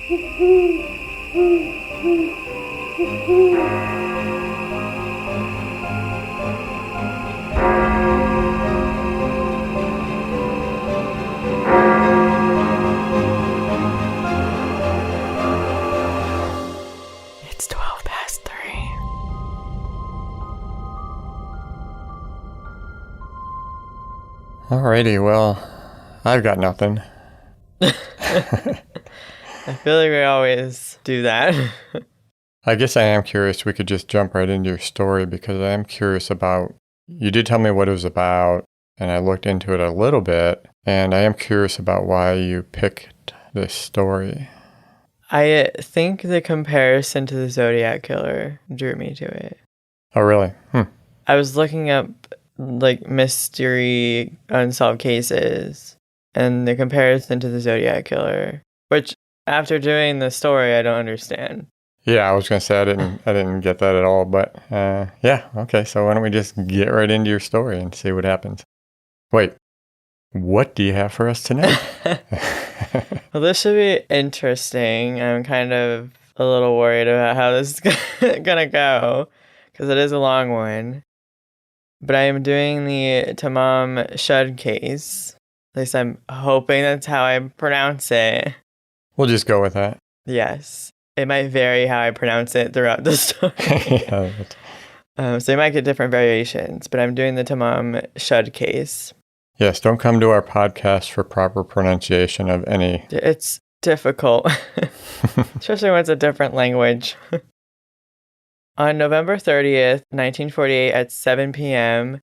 It's 12 past 3. Alrighty, well, I've got nothing. I feel like we always do that. I guess I am curious. We could just jump right into your story because I am curious about, you did tell me what it was about, and I looked into it a little bit, and I am curious about why you picked this story. I think the comparison to the Zodiac Killer drew me to it. Oh, really? I was looking up like mystery unsolved cases and the comparison to the Zodiac Killer, which after doing the story I don't understand. Yeah, I was going to say I didn't get that at all, but yeah, okay. So why don't we just get right into your story and see what happens? Wait, what do you have for us tonight? Well, this should be interesting. I'm kind of a little worried about how this is gonna go because it is a long one. But I am doing the Tamám Shud case. At least I'm hoping that's how I pronounce it. We'll just go with that. Yes. It might vary how I pronounce it throughout the story. So you might get different variations, but I'm doing the Tamám Shud case. Yes, don't come to our podcast for proper pronunciation of any. It's difficult, especially when it's a different language. On November 30th, 1948 at 7 p.m.,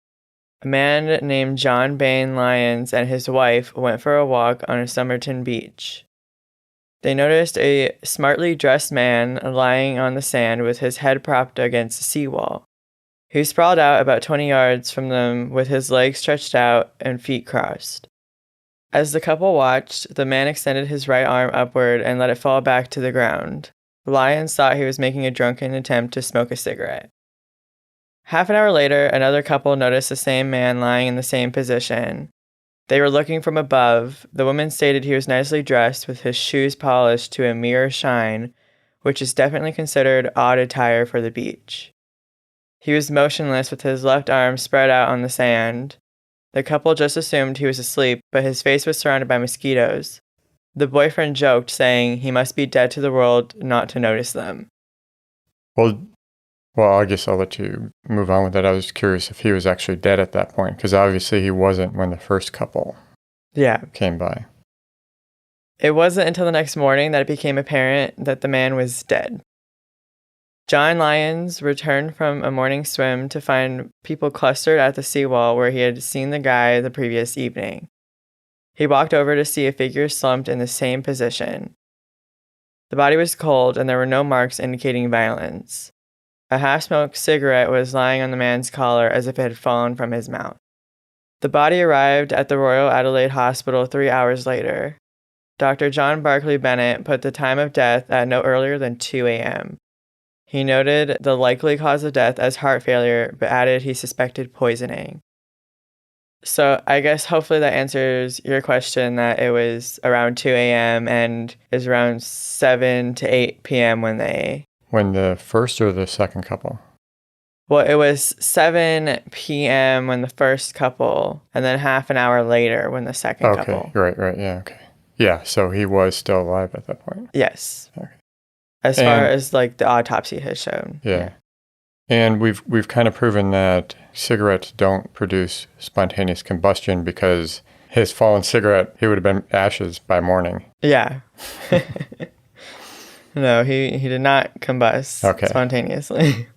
a man named John Bain Lyons and his wife went for a walk on a Somerton beach. They noticed a smartly dressed man lying on the sand with his head propped against a seawall. He sprawled out about 20 yards from them with his legs stretched out and feet crossed. As the couple watched, the man extended his right arm upward and let it fall back to the ground. Lyons thought he was making a drunken attempt to smoke a cigarette. Half an hour later, another couple noticed the same man lying in the same position. They were looking from above. The woman stated he was nicely dressed with his shoes polished to a mirror shine, which is definitely considered odd attire for the beach. He was motionless with his left arm spread out on the sand. The couple just assumed he was asleep, but his face was surrounded by mosquitoes. The boyfriend joked, saying he must be dead to the world not to notice them. Well, I guess I'll let you move on with that. I was curious if he was actually dead at that point, because obviously he wasn't when the first couple came by. It wasn't until the next morning that it became apparent that the man was dead. John Lyons returned from a morning swim to find people clustered at the seawall where he had seen the guy the previous evening. He walked over to see a figure slumped in the same position. The body was cold and there were no marks indicating violence. A half-smoked cigarette was lying on the man's collar as if it had fallen from his mouth. The body arrived at the Royal Adelaide Hospital 3 hours later. Dr. John Barclay Bennett put the time of death at no earlier than 2 a.m. He noted the likely cause of death as heart failure, but added he suspected poisoning. So I guess hopefully that answers your question that it was around 2 a.m. and is around 7 to 8 p.m. when the first or the second couple? Well, it was 7 p.m. when the first couple, and then half an hour later when the second couple. Right, yeah, okay. Yeah, so he was still alive at that point. Yes. Okay. As far as like the autopsy has shown. Yeah. And we've kind of proven that cigarettes don't produce spontaneous combustion because his fallen cigarette, he would have been ashes by morning. Yeah. No, he did not combust spontaneously.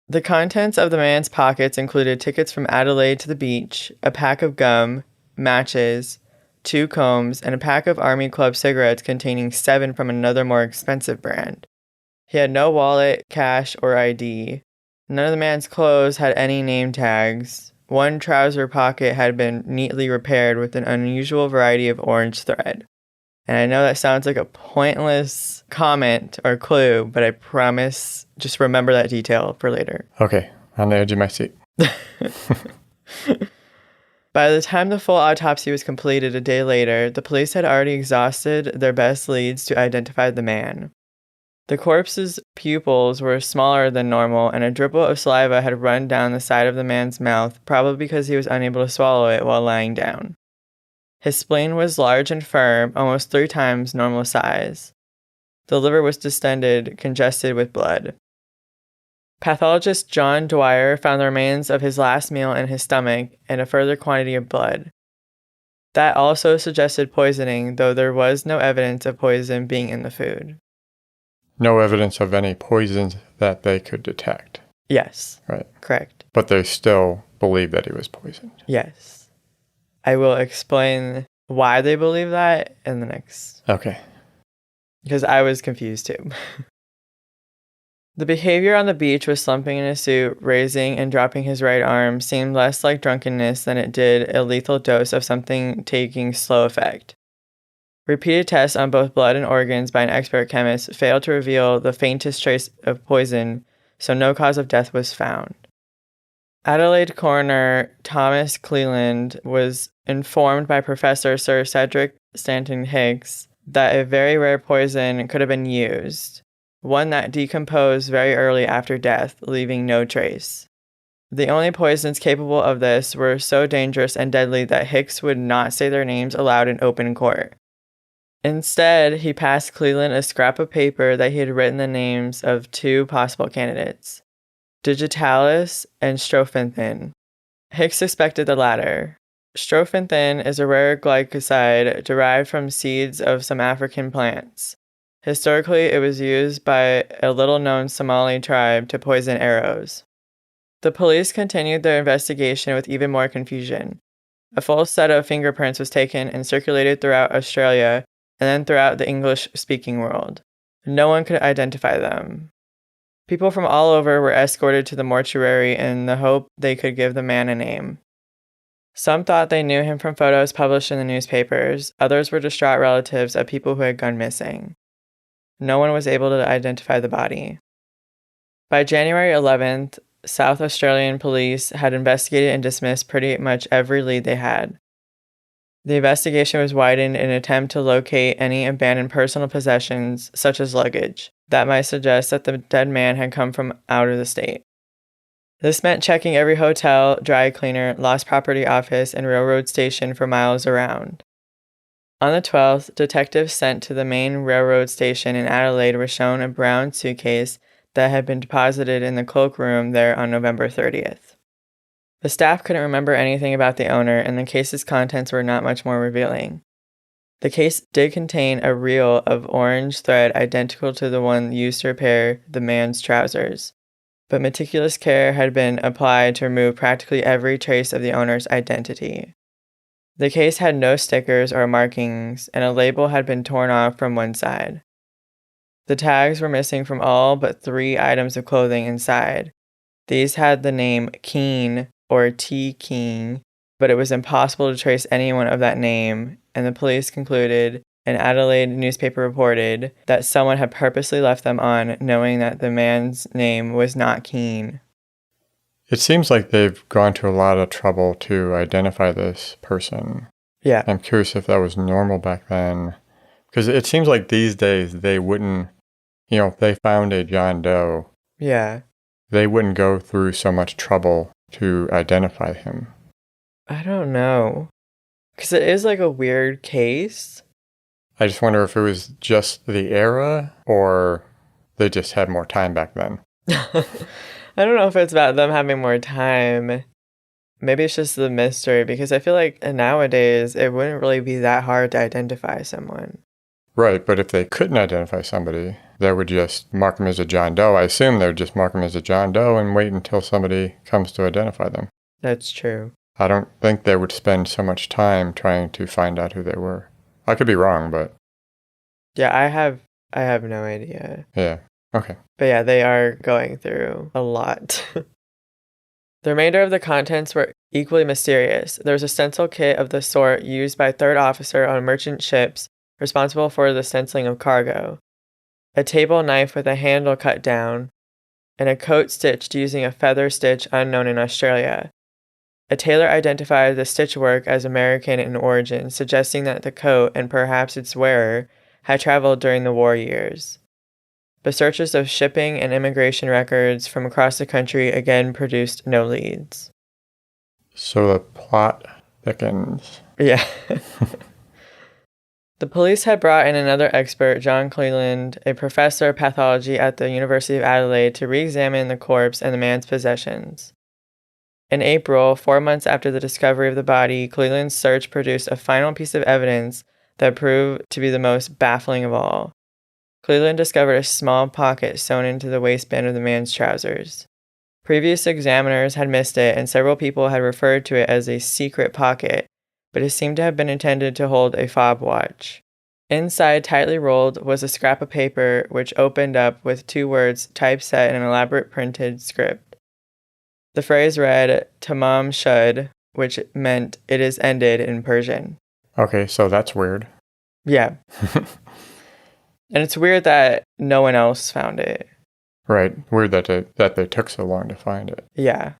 The contents of the man's pockets included tickets from Adelaide to the beach, a pack of gum, matches, 2 combs, and a pack of Army Club cigarettes containing 7 from another more expensive brand. He had no wallet, cash, or ID. None of the man's clothes had any name tags. One trouser pocket had been neatly repaired with an unusual variety of orange thread. And I know that sounds like a pointless comment or clue, but I promise just remember that detail for later. Okay, on the edge of my seat. By the time the full autopsy was completed a day later, the police had already exhausted their best leads to identify the man. The corpse's pupils were smaller than normal, and a dribble of saliva had run down the side of the man's mouth, probably because he was unable to swallow it while lying down. His spleen was large and firm, almost 3 times normal size. The liver was distended, congested with blood. Pathologist John Dwyer found the remains of his last meal in his stomach and a further quantity of blood. That also suggested poisoning, though there was no evidence of poison being in the food. No evidence of any poisons that they could detect. Yes. Right. Correct. But they still believe that he was poisoned. Yes. I will explain why they believe that in the next. Okay. Because I was confused too. The behavior on the beach with slumping in his suit, raising and dropping his right arm, seemed less like drunkenness than it did a lethal dose of something taking slow effect. Repeated tests on both blood and organs by an expert chemist failed to reveal the faintest trace of poison, so no cause of death was found. Adelaide coroner Thomas Cleland was informed by Professor Sir Cedric Stanton Hicks that a very rare poison could have been used, one that decomposed very early after death, leaving no trace. The only poisons capable of this were so dangerous and deadly that Hicks would not say their names aloud in open court. Instead, he passed Cleland a scrap of paper that he had written the names of 2 possible candidates, digitalis and strophanthine. Hicks suspected the latter. Strophanthine is a rare glycoside derived from seeds of some African plants. Historically, it was used by a little-known Somali tribe to poison arrows. The police continued their investigation with even more confusion. A full set of fingerprints was taken and circulated throughout Australia and then throughout the English-speaking world. No one could identify them. People from all over were escorted to the mortuary in the hope they could give the man a name. Some thought they knew him from photos published in the newspapers. Others were distraught relatives of people who had gone missing. No one was able to identify the body. By January 11th, South Australian police had investigated and dismissed pretty much every lead they had. The investigation was widened in an attempt to locate any abandoned personal possessions, such as luggage, that might suggest that the dead man had come from out of the state. This meant checking every hotel, dry cleaner, lost property office, and railroad station for miles around. On the 12th, detectives sent to the main railroad station in Adelaide were shown a brown suitcase that had been deposited in the cloakroom there on November 30th. The staff couldn't remember anything about the owner, and the case's contents were not much more revealing. The case did contain a reel of orange thread identical to the one used to repair the man's trousers, but meticulous care had been applied to remove practically every trace of the owner's identity. The case had no stickers or markings, and a label had been torn off from one side. The tags were missing from all but 3 items of clothing inside. These had the name Keene or T. King, but it was impossible to trace anyone of that name, and the police concluded, an Adelaide newspaper reported, that someone had purposely left them on, knowing that the man's name was not Keene. It seems like they've gone to a lot of trouble to identify this person. Yeah. I'm curious if that was normal back then. Because it seems like these days they wouldn't, if they found a John Doe, Yeah. they wouldn't go through so much trouble to identify him. I don't know. Because it is like a weird case. I just wonder if it was just the era or they just had more time back then. I don't know if it's about them having more time. Maybe it's just the mystery, because I feel like nowadays it wouldn't really be that hard to identify someone. Right, but if they couldn't identify somebody, they would just mark him as a John Doe. I assume they would just mark him as a John Doe and wait until somebody comes to identify them. That's true. I don't think they would spend so much time trying to find out who they were. I could be wrong, but... Yeah, I have no idea. Yeah, okay. But yeah, they are going through a lot. The remainder of the contents were equally mysterious. There was a stencil kit of the sort used by third officer on merchant ships responsible for the stenciling of cargo, a table knife with a handle cut down, and a coat stitched using a feather stitch unknown in Australia. A tailor identified the stitchwork as American in origin, suggesting that the coat, and perhaps its wearer, had traveled during the war years. But searches of shipping and immigration records from across the country again produced no leads. So the plot thickens. Yeah. The police had brought in another expert, John Cleland, a professor of pathology at the University of Adelaide, to re-examine the corpse and the man's possessions. In April, 4 months after the discovery of the body, Cleland's search produced a final piece of evidence that proved to be the most baffling of all. Cleland discovered a small pocket sewn into the waistband of the man's trousers. Previous examiners had missed it, and several people had referred to it as a secret pocket, but it seemed to have been intended to hold a fob watch. Inside, tightly rolled, was a scrap of paper which opened up with 2 words typeset in an elaborate printed script. The phrase read, Tamám Shud, which meant it is ended in Persian. Okay, so that's weird. Yeah. And it's weird that no one else found it. Right. Weird that they took so long to find it. Yeah.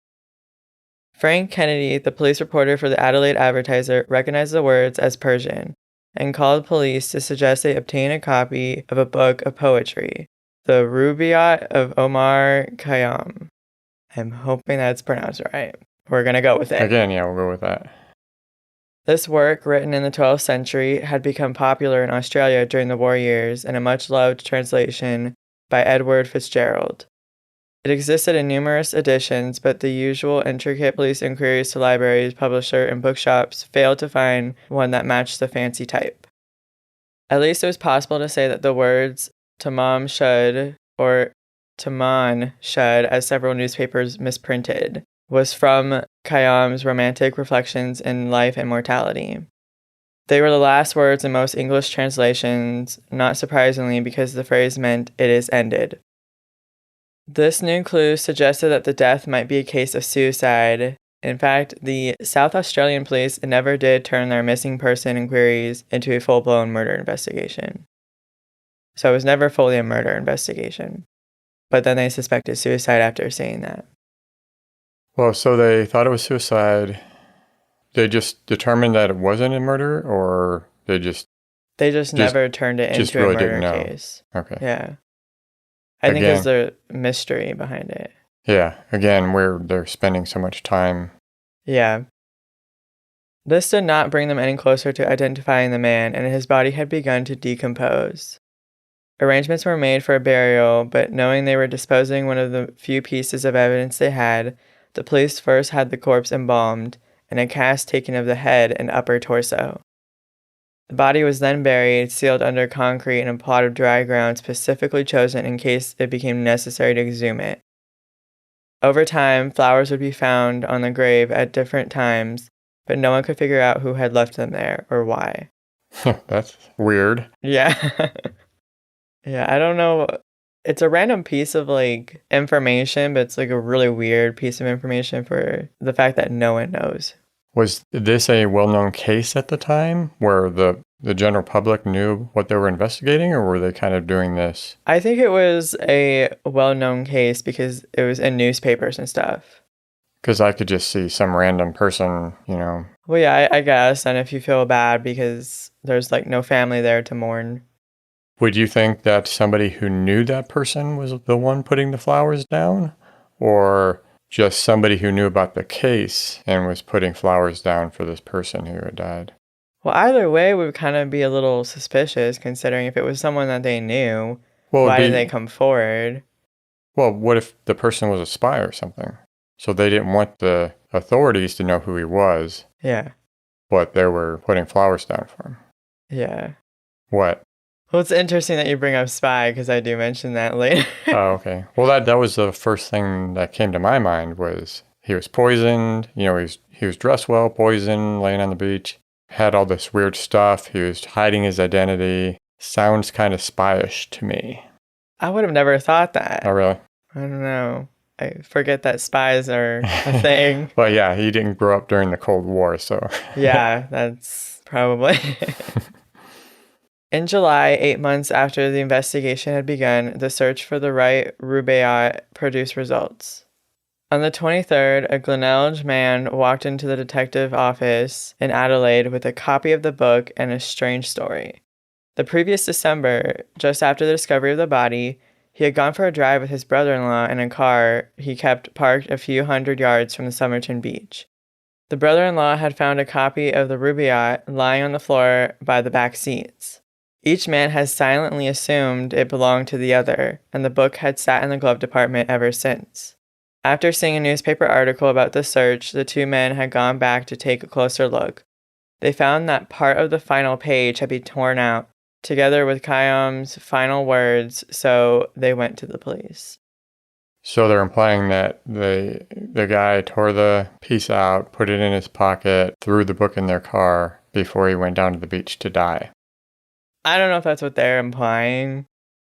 Frank Kennedy, the police reporter for the Adelaide Advertiser, recognized the words as Persian and called police to suggest they obtain a copy of a book of poetry, the Rubaiyat of Omar Khayyam. I'm hoping that's pronounced right. We're going to go with it. Again, yeah, we'll go with that. This work, written in the 12th century, had become popular in Australia during the war years in a much-loved translation by Edward Fitzgerald. It existed in numerous editions, but the usual intricate police inquiries to libraries, publisher, and bookshops failed to find one that matched the fancy type. At least it was possible to say that the words Tamám Shud, or Tamán Shud, as several newspapers misprinted, was from Khayyam's romantic reflections in life and mortality. They were the last words in most English translations, not surprisingly because the phrase meant it is ended. This new clue suggested that the death might be a case of suicide. In fact, the South Australian police never did turn their missing person inquiries into a full-blown murder investigation. So it was never fully a murder investigation. But then they suspected suicide after seeing that. Well, so they thought it was suicide. They just determined that it wasn't a murder, or they just never turned it into really a murder case. Okay. Yeah. I think there's a mystery behind it. Yeah. Again, where they're spending so much time. Yeah. This did not bring them any closer to identifying the man, and his body had begun to decompose. Arrangements were made for a burial, but knowing they were disposing one of the few pieces of evidence they had, the police first had the corpse embalmed and a cast taken of the head and upper torso. The body was then buried, sealed under concrete in a plot of dry ground specifically chosen in case it became necessary to exhume it. Over time, flowers would be found on the grave at different times, but no one could figure out who had left them there or why. That's weird. Yeah. Yeah, I don't know. It's a random piece of, information, but it's, a really weird piece of information for the fact that no one knows. Was this a well-known case at the time where the general public knew what they were investigating, or were they kind of doing this? I think it was a well-known case because it was in newspapers and stuff. Because I could just see some random person, Well, yeah, I guess. And if you feel bad because there's, no family there to mourn. Would you think that somebody who knew that person was the one putting the flowers down? Or just somebody who knew about the case and was putting flowers down for this person who had died? Well, either way would kind of be a little suspicious, considering if it was someone that they knew, why did they come forward? Well, what if the person was a spy or something? So they didn't want the authorities to know who he was. Yeah. But they were putting flowers down for him. Yeah. What? Well, it's interesting that you bring up spy, because I do mention that later. Oh, okay. Well, that was the first thing that came to my mind was he was poisoned. He was dressed well, poisoned, laying on the beach. Had all this weird stuff. He was hiding his identity. Sounds kind of spyish to me. I would have never thought that. Oh, really? I don't know. I forget that spies are a thing. Well, yeah, he didn't grow up during the Cold War, so. Yeah, that's probably. In July, 8 months after the investigation had begun, the search for the right Rubaiyat produced results. On the 23rd, a Glenelg man walked into the detective office in Adelaide with a copy of the book and a strange story. The previous December, just after the discovery of the body, he had gone for a drive with his brother-in-law in a car he kept parked a few hundred yards from the Somerton beach. The brother-in-law had found a copy of the Rubaiyat lying on the floor by the back seats. Each man had silently assumed it belonged to the other, and the book had sat in the glove compartment ever since. After seeing a newspaper article about the search, the two men had gone back to take a closer look. They found that part of the final page had been torn out, together with Khayyam's final words, so they went to the police. So they're implying that the guy tore the piece out, put it in his pocket, threw the book in their car before he went down to the beach to die. I don't know if that's what they're implying.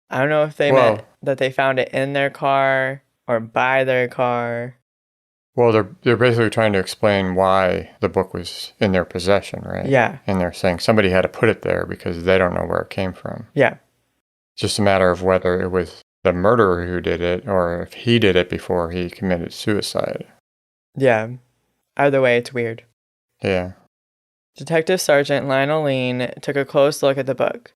I don't know if they meant that they found it in their car or by their car. Well, they're basically trying to explain why the book was in their possession, right? Yeah. And they're saying somebody had to put it there because they don't know where it came from. Yeah. It's just a matter of whether it was the murderer who did it or if he did it before he committed suicide. Yeah. Either way, it's weird. Yeah. Detective Sergeant Lionel Lean took a close look at the book.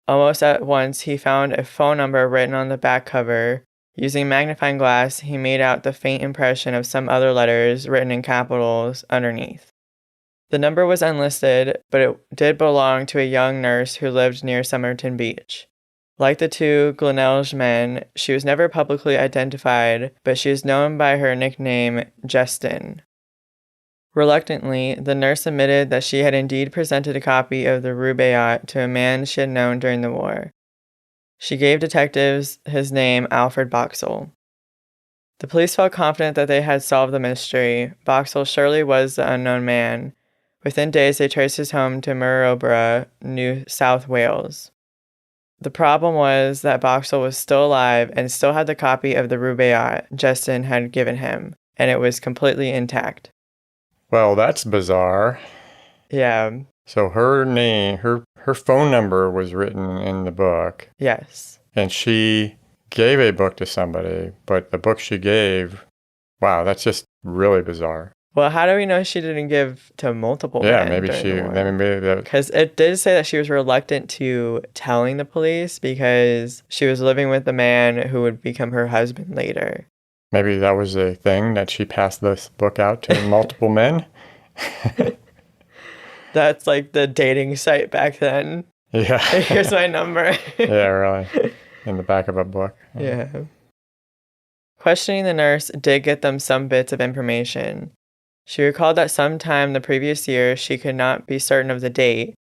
Almost at once, he found a phone number written on the back cover. Using magnifying glass, he made out the faint impression of some other letters written in capitals underneath. The number was unlisted, but it did belong to a young nurse who lived near Somerton Beach. Like the two Glenelg men, she was never publicly identified, but she is known by her nickname, Justin. Reluctantly, the nurse admitted that she had indeed presented a copy of the Rubaiyat to a man she had known during the war. She gave detectives his name, Alfred Boxall. The police felt confident that they had solved the mystery. Boxall surely was the unknown man. Within days, they traced his home to Murraybrugh, New South Wales. The problem was that Boxall was still alive and still had the copy of the Rubaiyat Justin had given him, and it was completely intact. Well, that's bizarre. Yeah. So her name, her phone number was written in the book. Yes. And she gave a book to somebody, but the book she gave, wow, that's just really bizarre. Well, how do we know she didn't give to multiple men? Yeah, maybe Because it did say that she was reluctant to telling the police because she was living with the man who would become her husband later. Maybe that was a thing that she passed this book out to multiple men. That's like the dating site back then. Yeah. Here's my number. Yeah, really. In the back of a book. Yeah. Questioning the nurse did get them some bits of information. She recalled that sometime the previous year, she could not be certain of the date,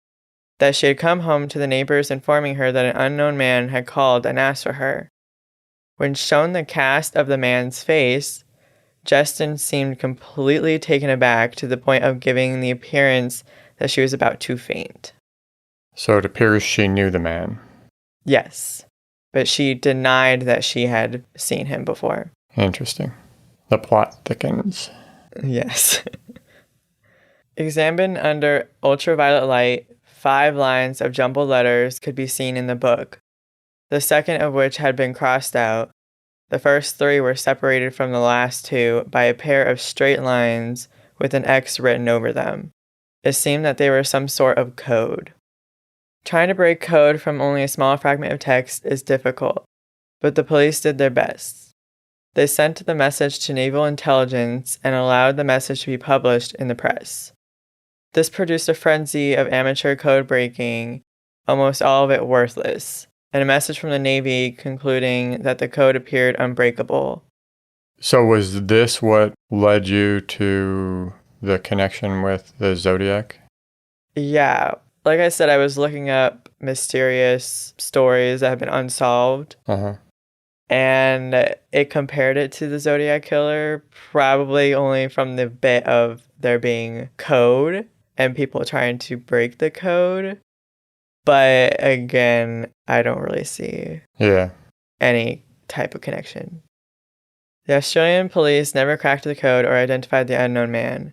that she had come home to the neighbors informing her that an unknown man had called and asked for her. When shown the cast of the man's face, Justin seemed completely taken aback to the point of giving the appearance that she was about to faint. So it appears she knew the man. Yes, but she denied that she had seen him before. Interesting. The plot thickens. Yes. Examined under ultraviolet light, 5 lines of jumbled letters could be seen in the book, the second of which had been crossed out. The first 3 were separated from the last 2 by a pair of straight lines with an X written over them. It seemed that they were some sort of code. Trying to break code from only a small fragment of text is difficult, but the police did their best. They sent the message to naval intelligence and allowed the message to be published in the press. This produced a frenzy of amateur code breaking, almost all of it worthless, and a message from the Navy concluding that the code appeared unbreakable. So was this what led you to the connection with the Zodiac? Yeah. Like I said, I was looking up mysterious stories that have been unsolved. And it compared it to the Zodiac Killer, probably only from the bit of there being code and people trying to break the code. But again, I don't really see any type of connection. The Australian police never cracked the code or identified the unknown man.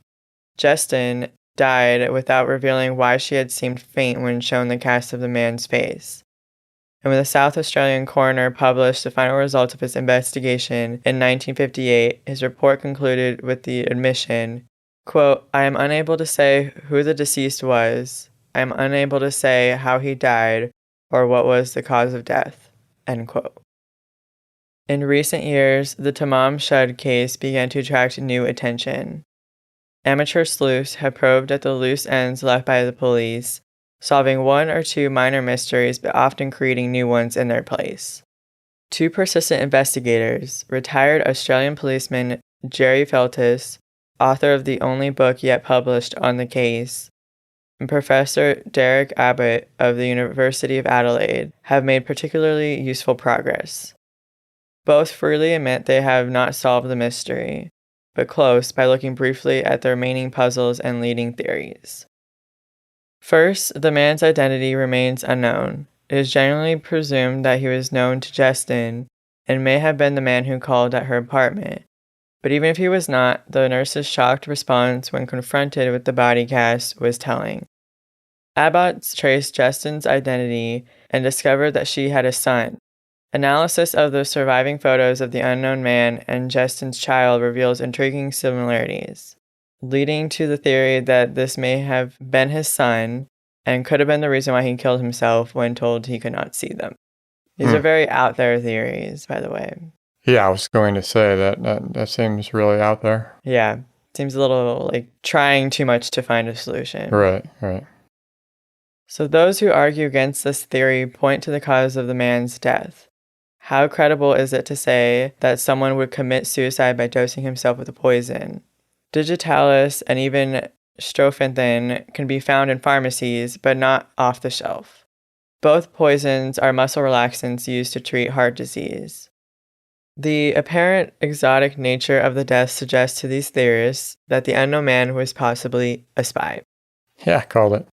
Justin died without revealing why she had seemed faint when shown the cast of the man's face. and when the South Australian coroner published the final results of his investigation in 1958, his report concluded with the admission, quote, "I am unable to say who the deceased was. I am unable to say how he died or what was the cause of death," end quote. In recent years, the Tamám Shud case began to attract new attention. Amateur sleuths have probed at the loose ends left by the police, solving one or two minor mysteries but often creating new ones in their place. Two persistent investigators, retired Australian policeman Jerry Feltis, author of the only book yet published on the case, and Professor Derek Abbott of the University of Adelaide, have made particularly useful progress. Both freely admit they have not solved the mystery, but close by looking briefly at the remaining puzzles and leading theories. First, the man's identity remains unknown. It is generally presumed that he was known to Justin and may have been the man who called at her apartment. But even if he was not, the nurse's shocked response when confronted with the body cast was telling. Abbott traced Justin's identity and discovered that she had a son. Analysis of the surviving photos of the unknown man and Justin's child reveals intriguing similarities, leading to the theory that this may have been his son and could have been the reason why he killed himself when told he could not see them. These are very out there theories, by the way. Yeah, I was going to say that seems really out there. Yeah, seems a little like trying too much to find a solution. Right. So those who argue against this theory point to the cause of the man's death. How credible is it to say that someone would commit suicide by dosing himself with a poison? Digitalis and even Strofenthin can be found in pharmacies, but not off the shelf. Both poisons are muscle relaxants used to treat heart disease. The apparent exotic nature of the death suggests to these theorists that the unknown man was possibly a spy. Yeah, called it.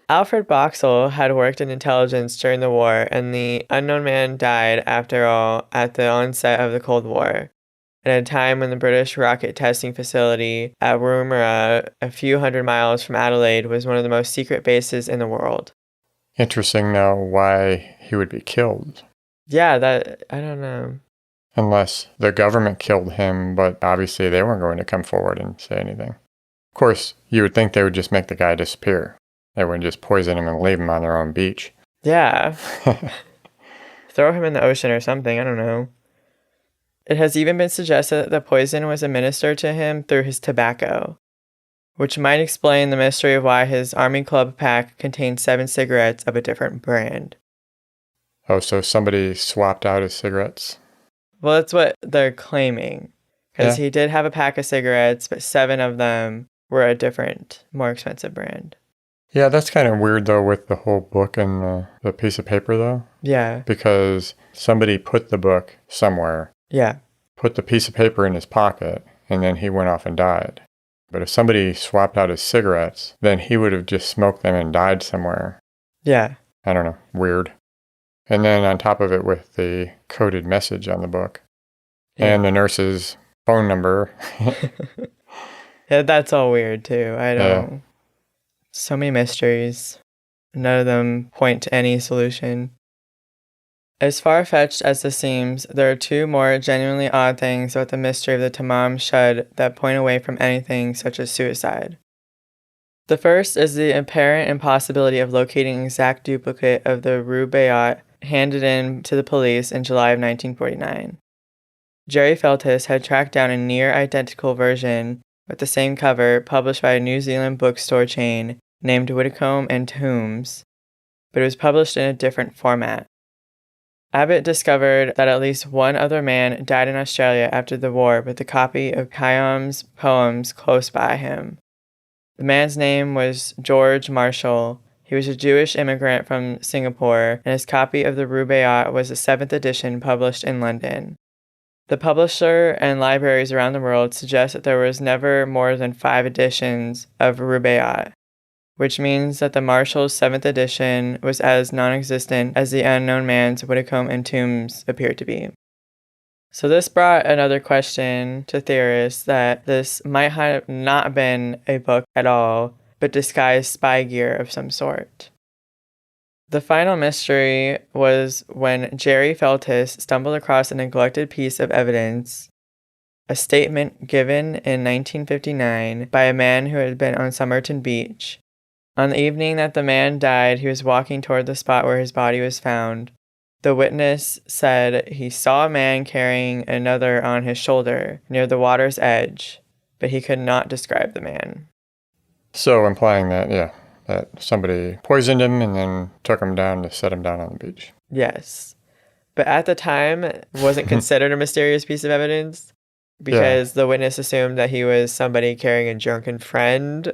Alfred Boxall had worked in intelligence during the war, and the unknown man died, after all, at the onset of the Cold War, at a time when the British rocket testing facility at Woomera, a few hundred miles from Adelaide, was one of the most secret bases in the world. Interesting now why he would be killed. Yeah, I don't know. Unless the government killed him, but obviously they weren't going to come forward and say anything. Of course, you would think they would just make the guy disappear. They wouldn't just poison him and leave him on their own beach. Yeah. Throw him in the ocean or something, I don't know. It has even been suggested that the poison was administered to him through his tobacco, which might explain the mystery of why his Army Club pack contained 7 cigarettes of a different brand. Oh, so somebody swapped out his cigarettes? Well, that's what they're claiming. Because he did have a pack of cigarettes, but 7 of them were a different, more expensive brand. Yeah, that's kind of weird, though, with the whole book and the piece of paper, though. Yeah. Because somebody put the book somewhere. Yeah. Put the piece of paper in his pocket, and then he went off and died. But if somebody swapped out his cigarettes, then he would have just smoked them and died somewhere. Yeah. I don't know. Weird. And then on top of it with the coded message on the book. Yeah. And the nurse's phone number. Yeah, that's all weird, too. I don't... So many mysteries. None of them point to any solution. As far-fetched as this seems, there are 2 more genuinely odd things about the mystery of the Tamám Shud that point away from anything such as suicide. The first is the apparent impossibility of locating an exact duplicate of the rubaiyat handed in to the police in July of 1949. Jerry Feltis had tracked down a near-identical version with the same cover published by a New Zealand bookstore chain named Whitcomb and Toombs, but it was published in a different format. Abbott discovered that at least one other man died in Australia after the war with a copy of Khayyam's poems close by him. The man's name was George Marshall. He was a Jewish immigrant from Singapore, and his copy of the Rubaiyat was the 7th edition published in London. The publisher and libraries around the world suggest that there was never more than 5 editions of Rubaiyat, which means that the Marshall's 7th edition was as non-existent as the unknown man's Whitcomb and Toombs appeared to be. So this brought another question to theorists that this might have not been a book at all, but disguised spy gear of some sort. The final mystery was when Jerry Feltis stumbled across a neglected piece of evidence, a statement given in 1959 by a man who had been on Somerton Beach. On the evening that the man died, he was walking toward the spot where his body was found. The witness said he saw a man carrying another on his shoulder near the water's edge, but he could not describe the man. So implying that, that somebody poisoned him and then took him down to set him down on the beach. Yes. But at the time, it wasn't considered a mysterious piece of evidence because the witness assumed that he was somebody carrying a drunken friend.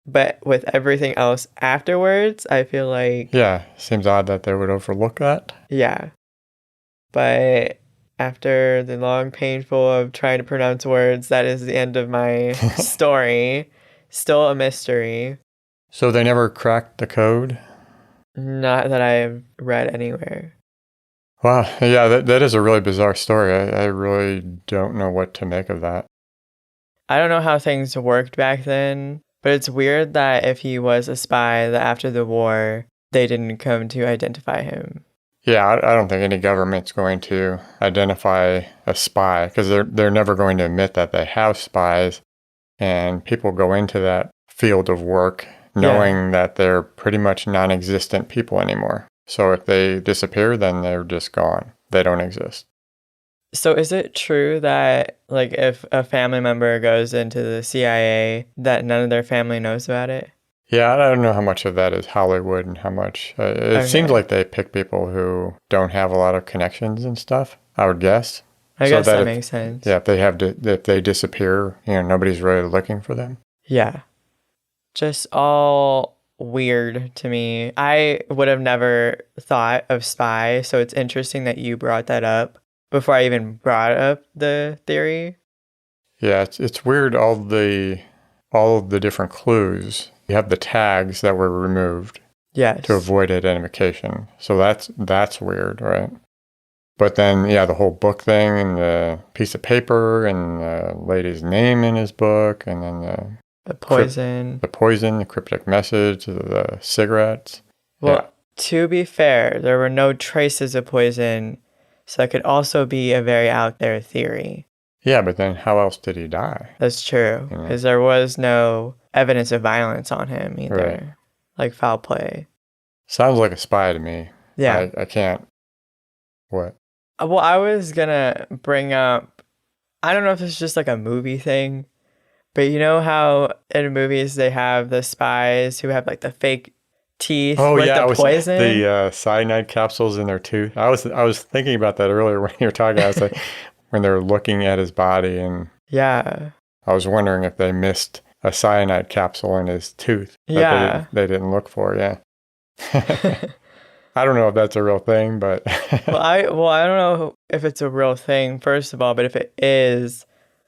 But with everything else afterwards, I feel like... Yeah, seems odd that they would overlook that. Yeah. But after the long painful of trying to pronounce words, that is the end of my story. Still a mystery. So they never cracked the code? Not that I've read anywhere. Wow, yeah, that is a really bizarre story. I really don't know what to make of that. I don't know how things worked back then, but it's weird that if he was a spy, that after the war, they didn't come to identify him. Yeah, I don't think any government's going to identify a spy because they're never going to admit that they have spies, and people go into that field of work knowing that they're pretty much non-existent people anymore. So if they disappear, then they're just gone. They don't exist. So is it true that, like, if a family member goes into the CIA, that none of their family knows about it? Yeah, I don't know how much of that is Hollywood and how much... it seems like they pick people who don't have a lot of connections and stuff, I would guess. I guess that makes sense. Yeah, if they disappear, nobody's really looking for them. Yeah. Just all weird to me. I would have never thought of spy, so it's interesting that you brought that up before I even brought up the theory. Yeah, it's weird, all of the different clues. You have the tags that were removed to avoid identification. So that's weird, right? But then, the whole book thing and the piece of paper and the lady's name in his book and then the poison. The cryptic message, the cigarettes. Well, to be fair, there were no traces of poison, so that could also be a very out there theory. Yeah, but then how else did he die? That's true, because there was no evidence of violence on him either, right. Like foul play. Sounds like a spy to me. Yeah. I can't... What? Well, I was gonna bring up, I don't know if it's just like a movie thing, but you know how in movies they have the spies who have like the fake teeth with the poison? The cyanide capsules in their tooth. I was thinking about that earlier when you were talking. I was like, when they were looking at his body, and I was wondering if they missed a cyanide capsule in his tooth that they didn't look for. Yeah. I don't know if that's a real thing, but well, I don't know if it's a real thing, first of all, but if it is,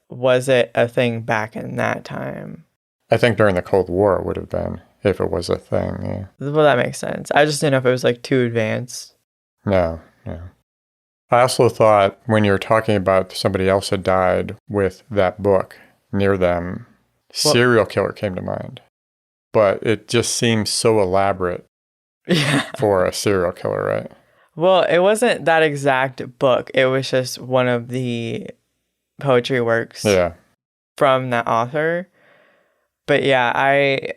was it a thing back in that time? I think during the Cold War it would have been, if it was a thing, yeah. Well, that makes sense. I just didn't know if it was like too advanced. No. I also thought when you were talking about somebody else had died with that book near them, serial killer came to mind. But it just seems so elaborate for a serial killer, right? Well, it wasn't that exact book. It was just one of the poetry works from that author. But yeah, I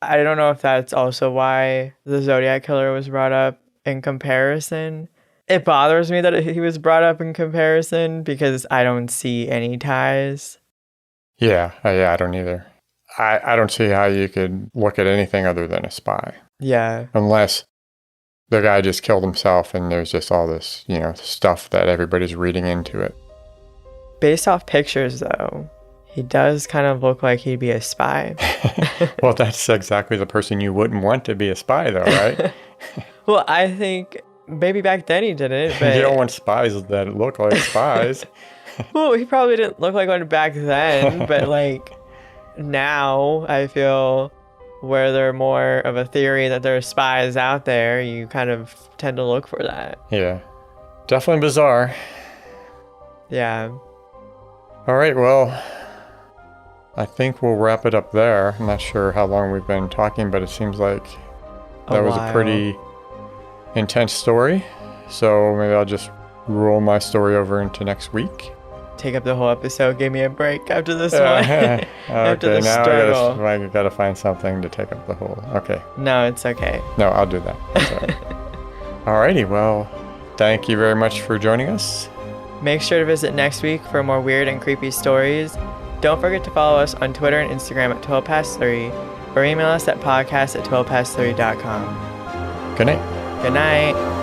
don't know if that's also why the Zodiac Killer was brought up in comparison. It bothers me that he was brought up in comparison because I don't see any ties. Yeah, I don't either. I don't see how you could look at anything other than a spy. Yeah. Unless the guy just killed himself and there's just all this, stuff that everybody's reading into it. Based off pictures, though, he does kind of look like he'd be a spy. Well, that's exactly the person you wouldn't want to be a spy, though, right? Well, I think maybe back then he didn't, but... You don't want spies that look like spies. Well, he probably didn't look like one back then, but like now I feel where there are more of a theory that there are spies out there, you kind of tend to look for that. Yeah. Definitely bizarre. Yeah. All right, well, I think we'll wrap it up there. I'm not sure how long we've been talking, but it seems like that was a pretty intense story. So maybe I'll just roll my story over into next week. Take up the whole episode. Give me a break after this one. Okay, After the now struggle. I gotta find something to take up the whole. Okay. No, it's okay. No, I'll do that. That's all right. Alrighty, well, thank you very much for joining us. Make sure to visit next week for more weird and creepy stories. Don't forget to follow us on Twitter and Instagram at 12 past 3 or email us at podcast@12past3.com. Good night. Good night.